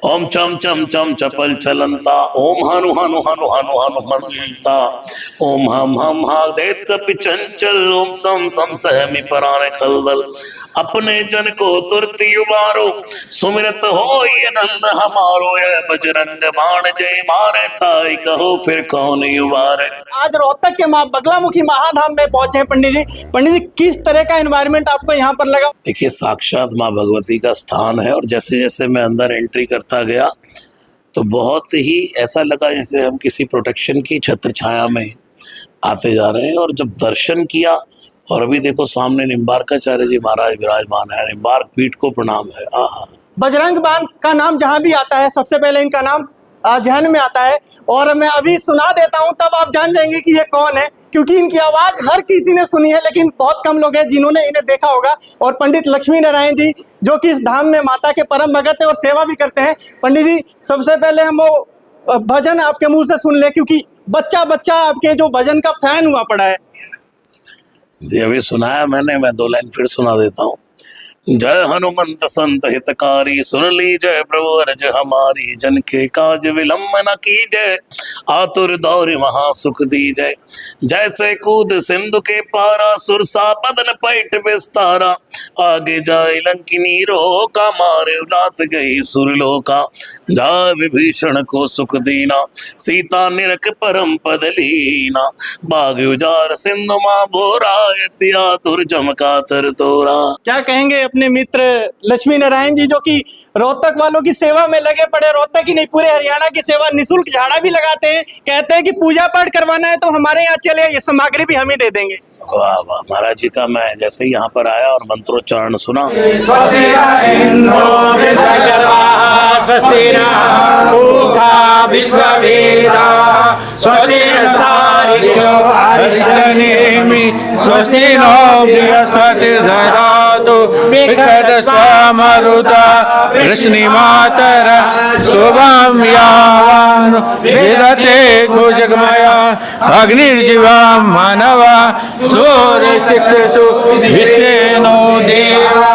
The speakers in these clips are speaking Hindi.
ओम चम चम चम चपल चलंता, ओम हनु हनु हनु हनु हनु हनुमंता, ओम हम हा देत कपि चंचल, ओम सम सम सहमि पराने खलदल। अपने जन को तुरति उबारो, सुमिरत हो ये नंद हमारो, ये बजरंग बाण जय मारे, ताई कहो फिर कौन उबारे। आज रोहतक के माँ बगलामुखी महाधाम में पहुंचे हैं पंडित जी। पंडित जी, किस तरह का एनवायरनमेंट आपको यहाँ पर लगा? देखिए, साक्षात माँ भगवती का स्थान है और जैसे जैसे मैं अंदर एंट्री करता गया तो बहुत ही ऐसा लगा जैसे हम किसी प्रोटेक्शन की छत्र छाया में आते जा रहे हैं। और जब दर्शन किया, और अभी देखो सामने निम्बार्काचार्य जी महाराज विराजमान है, निम्बार्क पीठ को प्रणाम है। आहा, बजरंग बाण का नाम जहाँ भी आता है सबसे पहले इनका नाम जहन में आता है, और मैं अभी सुना देता हूँ तब आप जान जाएंगे कि ये कौन है, क्योंकि इनकी आवाज हर किसी ने सुनी है लेकिन बहुत कम लोग हैं जिन्होंने इन्हें देखा होगा। और पंडित लक्ष्मी नारायण जी, जो कि इस धाम में माता के परम भगत हैं और सेवा भी करते हैं। पंडित जी, सबसे पहले हम वो भजन आपके मुंह से सुन ले, क्योंकि बच्चा बच्चा आपके जो भजन का फैन हुआ पड़ा है। जी अभी सुनाया मैंने, मैं 2 लाइन फिर सुना देता हूँ। जय हनुमंत संत हितकारी, सुन ली जय प्रभु अर्ज हमारी, जन के काज विलंब न की जय, आतुर दौर महासुख दी जय। जैसे कूद सिंधु के पारा, सुरसा बदन पैठ विस्तारा, आगे जाए लंकिनी रोका, मारे उलात गई सुरलोका। जाय विभीषण को सुख दीना, सीता निरख परम पद लीना, बाग उजार सिंधु माँ बोरा, आतुर जमका तर तोरा। क्या कहेंगे अपने मित्र लक्ष्मी नारायण जी, जो कि रोहतक वालों की सेवा में लगे पड़े, रोहतक ही नहीं पूरे हरियाणा की सेवा, निःशुल्क झाड़ा भी लगाते हैं, कहते हैं कि पूजा पाठ करवाना है तो हमारे यहाँ चले, ये सामग्री भी हम ही दे देंगे। वाह वाह, महाराज जी का मैं जैसे ही यहाँ पर आया और मंत्रोच्चारण सुना, मातर शुभम यावान विरते जगमया अग्निर्जीवा मानवा सूर्य शिक्षसु विष्णु देवा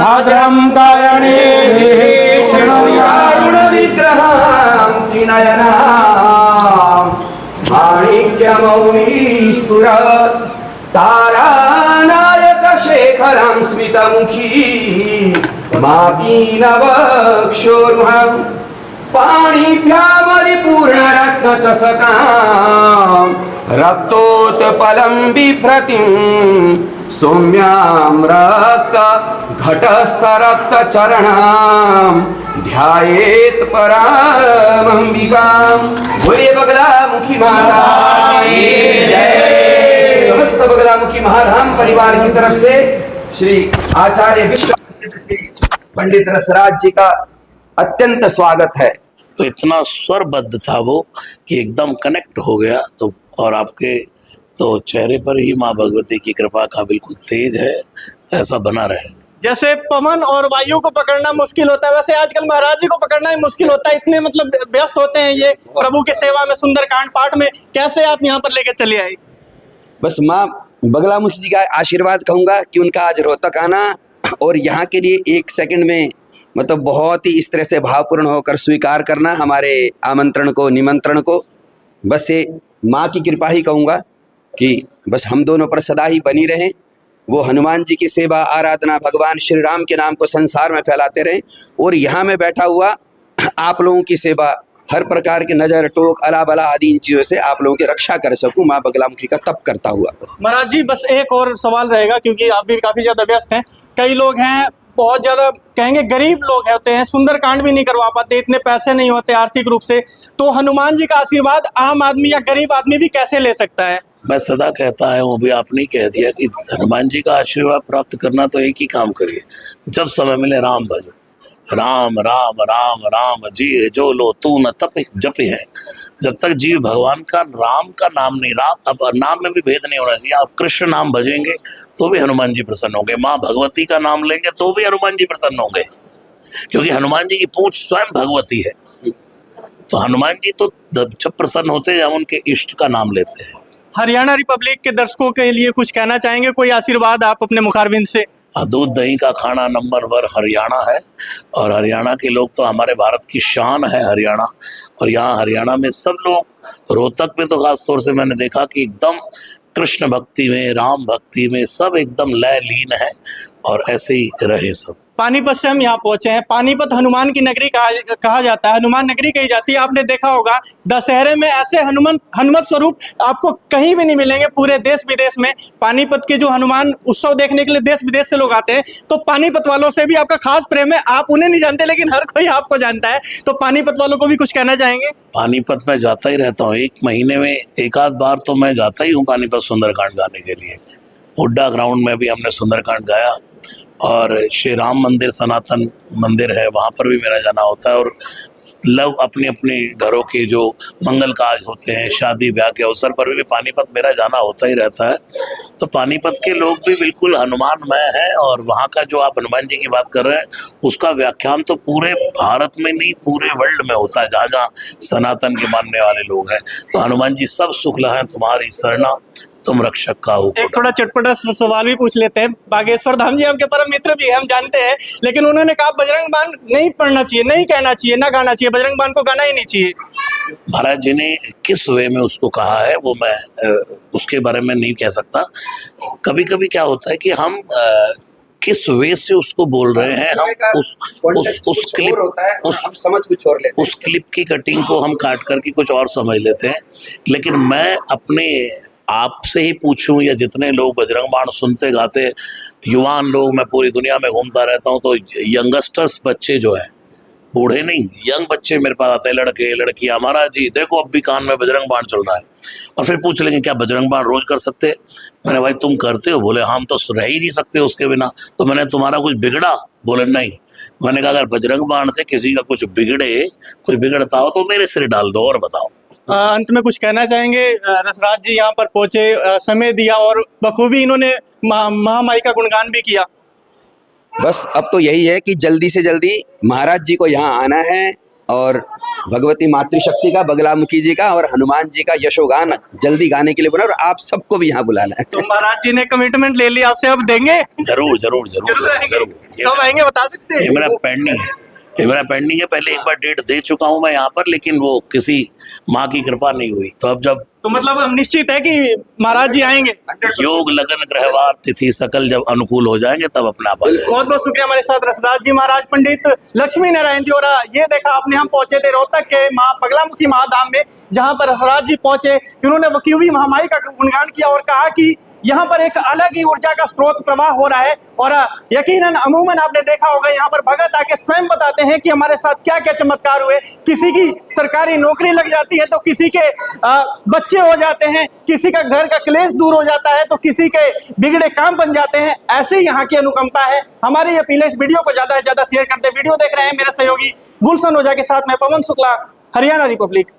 भद्रम कारणे विष्णुयारुण विग्रहं त्रिनयना माणिक्यमौली स्फुरत् तारानायक शेखरं स्मितमुखी मापीनवक्षोरुहं पाणिभ्यामलिपूर्णरत्नचषकां रक्तोत्पलं बिभ्रतिं सौम्यां रक्तघटस्थरक्तचरणां ध्यायेत् परामंबिकां। बोलिए बगलामुखी माता की जय। समस्त बगलामुखी महाधाम परिवार की तरफ से श्री आचार्य विश्व पंडित रसराज जी का अत्यंत स्वागत है। तो इतना स्वरबद्ध था वो कि एकदम कनेक्ट हो गया। तो और आपके तो चेहरे पर ही माँ भगवती की कृपा का बिल्कुल तेज है, ऐसा बना रहे। जैसे पवन और वायु को पकड़ना मुश्किल होता है, वैसे आजकल महाराज जी को पकड़ना ही मुश्किल होता है, इतने मतलब व्यस्त होते हैं ये प्रभु की सेवा में, सुंदरकांड पाठ में। कैसे आप यहाँ पर लेकर चले आए? बस माँ बगलामुखी जी का आशीर्वाद कहूँगा कि उनका आज रोहतक आना और यहाँ के लिए 1 सेकंड में मतलब बहुत ही इस तरह से भावपूर्ण होकर स्वीकार करना हमारे आमंत्रण को, निमंत्रण को, बस ये माँ की कृपा ही कहूँगा कि बस हम दोनों पर सदा ही बनी रहें। वो हनुमान जी की सेवा, आराधना, भगवान श्री राम के नाम को संसार में फैलाते रहें, और यहाँ में बैठा हुआ आप लोगों की सेवा, हर प्रकार के नजर टोक अला बला आदि इन चीजों से आप लोगों की रक्षा कर सकूं, माँ बगलामुखी का तप करता हुआ। महाराज जी, बस एक और सवाल रहेगा, क्योंकि आप भी काफी ज्यादा व्यस्त हैं। कई लोग हैं बहुत ज्यादा कहेंगे गरीब लोग होते हैं, सुंदरकांड भी नहीं करवा पाते, इतने पैसे नहीं होते आर्थिक रूप से, तो हनुमान जी का आशीर्वाद आम आदमी या गरीब आदमी भी कैसे ले सकता है? मैं सदा कहता है, वो भी आपने कह दिया कि हनुमान जी का आशीर्वाद प्राप्त करना तो एक ही काम करिए, जब समय मिले राम भजो। राम राम राम राम जी जो लो तू न तप जप है। जब तक जीव भगवान का राम का नाम नहीं, राम अब नाम में भी भेद नहीं होना चाहिए। आप कृष्ण नाम भजेंगे तो भी हनुमान जी प्रसन्न होंगे, माँ भगवती का नाम लेंगे तो भी हनुमान जी प्रसन्न होंगे, क्योंकि हनुमान जी की पूंछ स्वयं भगवती है। तो हनुमान जी तो जब प्रसन्न होते हैं, हम उनके इष्ट का नाम लेते हैं। हरियाणा रिपब्लिक के दर्शकों के लिए कुछ कहना चाहेंगे? कोई आशीर्वाद आप अपने मुखारविंद से? दूध दही का खाना नंबर 1 हरियाणा है, और हरियाणा के लोग तो हमारे भारत की शान है हरियाणा। और यहाँ हरियाणा में सब लोग, रोहतक में तो खास तौर से मैंने देखा कि एकदम कृष्ण भक्ति में, राम भक्ति में सब एकदम लय लीन है, और ऐसे ही रहे सब। पानीपत से हम यहाँ पहुंचे हैं। पानीपत हनुमान की नगरी कहा जाता है, हनुमान नगरी कही जाती है। आपने देखा होगा दशहरे में ऐसे हनुमत स्वरूप आपको कहीं भी नहीं मिलेंगे पूरे देश विदेश में। पानीपत के जो हनुमान उत्सव देखने के लिए देश विदेश से लोग आते हैं। तो पानीपत वालों से भी आपका खास प्रेम है। आप उन्हें नहीं जानते लेकिन हर कोई आपको जानता है। तो पानीपत वालों को भी कुछ कहना चाहेंगे? पानीपत में जाता ही रहता हूँ, 1 महीने में एक आध बार तो मैं जाता ही हूँ पानीपत सुंदरकांड गाने के लिए। हुड्डा ग्राउंड में भी हमने सुंदरकांड गाया, और श्री राम मंदिर सनातन मंदिर है, वहाँ पर भी मेरा जाना होता है। और लोग अपने अपने घरों के जो मंगल काज होते हैं, शादी ब्याह के अवसर पर भी पानीपत मेरा जाना होता ही रहता है। तो पानीपत के लोग भी बिल्कुल हनुमानमय हैं, और वहाँ का जो आप हनुमान जी की बात कर रहे हैं उसका व्याख्यान तो पूरे भारत में नहीं पूरे वर्ल्ड में होता है, जहाँ जहाँ सनातन के मानने वाले लोग हैं। तो हनुमान जी सब सुख है तुम्हारी शरणा, तुम रक्षक का हो। एक थोड़ा चटपटा सवाल भी पूछ लेते हैं। बागेश्वर धाम जी आपके परम मित्र भी है, हम जानते हैं, लेकिन उन्होंने कहा बजरंग बाण नहीं पढ़ना चाहिए, नहीं कहना चाहिए, ना गाना चाहिए, बजरंग बाण को गाना ही नहीं चाहिए। महाराज जी ने किस वे में उसको कहा है वो मैं उसके बारे में नहीं कह सकता। कभी कभी क्या होता है कि हम किस वे से उसको बोल रहे हैं, हम उस क्लिप की कटिंग को हम काट करके कुछ और समझ लेते हैं। लेकिन मैं अपने आपसे ही पूछूं या जितने लोग बजरंग बाण सुनते गाते युवान लोग, मैं पूरी दुनिया में घूमता रहता हूं, तो यंगस्टर्स बच्चे जो हैं, बूढ़े नहीं, यंग बच्चे मेरे पास आते हैं, लड़के लड़कियां, महाराज जी देखो अब भी कान में बजरंग बाण चल रहा है। और फिर पूछ लेंगे क्या बजरंग बाण रोज कर सकते? मैंने भाई तुम करते हो? बोले हम तो रह ही नहीं सकते उसके बिना। तो मैंने तुम्हारा कुछ बिगड़ा? बोले नहीं। मैंने कहा अगर बजरंग बाण से किसी का कुछ बिगड़े, कोई बिगड़ता हो तो मेरे सिर डाल दो और बताओ। अंत में कुछ कहना चाहेंगे? रसराज जी यहाँ पर पहुंचे, समय दिया और बखूबी इन्होंने महामाई का गुणगान भी किया। बस अब तो यही है कि जल्दी से जल्दी महाराज जी को यहाँ आना है, और भगवती मातृशक्ति का, बगलामुखी जी का और हनुमान जी का यशोगान जल्दी गाने के लिए बोला, और आप सबको भी यहाँ बुलाना है। तो महाराज जी ने कमिटमेंट ले लिया आपसे, अब देंगे? जरूर जरूर जरूर जरूर। कब आएंगे बता सकते हैं? ये मेरा पेंडिंग है, ये मेरा पेंडिंग है। पहले एक बार डेट दे चुका हूँ मैं यहाँ पर, लेकिन वो किसी माँ की कृपा नहीं हुई। तो अब जब तो मतलब हम निश्चित है कि महाराज जी आएंगे? योग लगन ग्रहवार तिथि सकल जब अनुकूल हो जाएंगे तब अपना आप आ जाएंगे। बहुत बहुत शुक्रिया हमारे साथ रसराज जी महाराज पंडित लक्ष्मी नारायण जी। और ये देखा आपने, हम पहुंचे थे रोहतक के माँ बगलामुखी महाधाम में, जहां पर रसराज जी पहुंचे। इन्होंने वकीवी महामाई का गुणगान किया और कहा कि यहाँ पर एक अलग ही ऊर्जा का स्रोत प्रवाह हो रहा है। और यकीनन अमूमन आपने देखा होगा यहाँ पर भगत आके स्वयं बताते हैं कि हमारे साथ क्या क्या चमत्कार हुए। किसी की सरकारी नौकरी लग जाती है तो किसी के बच्चे हो जाते हैं, किसी का घर का क्लेश दूर हो जाता है, तो किसी के बिगड़े काम बन जाते हैं। ऐसे ही यहाँ की अनुकंपा है। हमारी अपील है इस वीडियो को ज्यादा से ज्यादा शेयर करते। वीडियो देख रहे हैं मेरे सहयोगी गुलशन ओझा के साथ मैं पवन शुक्ला, हरियाणा रिपब्लिक।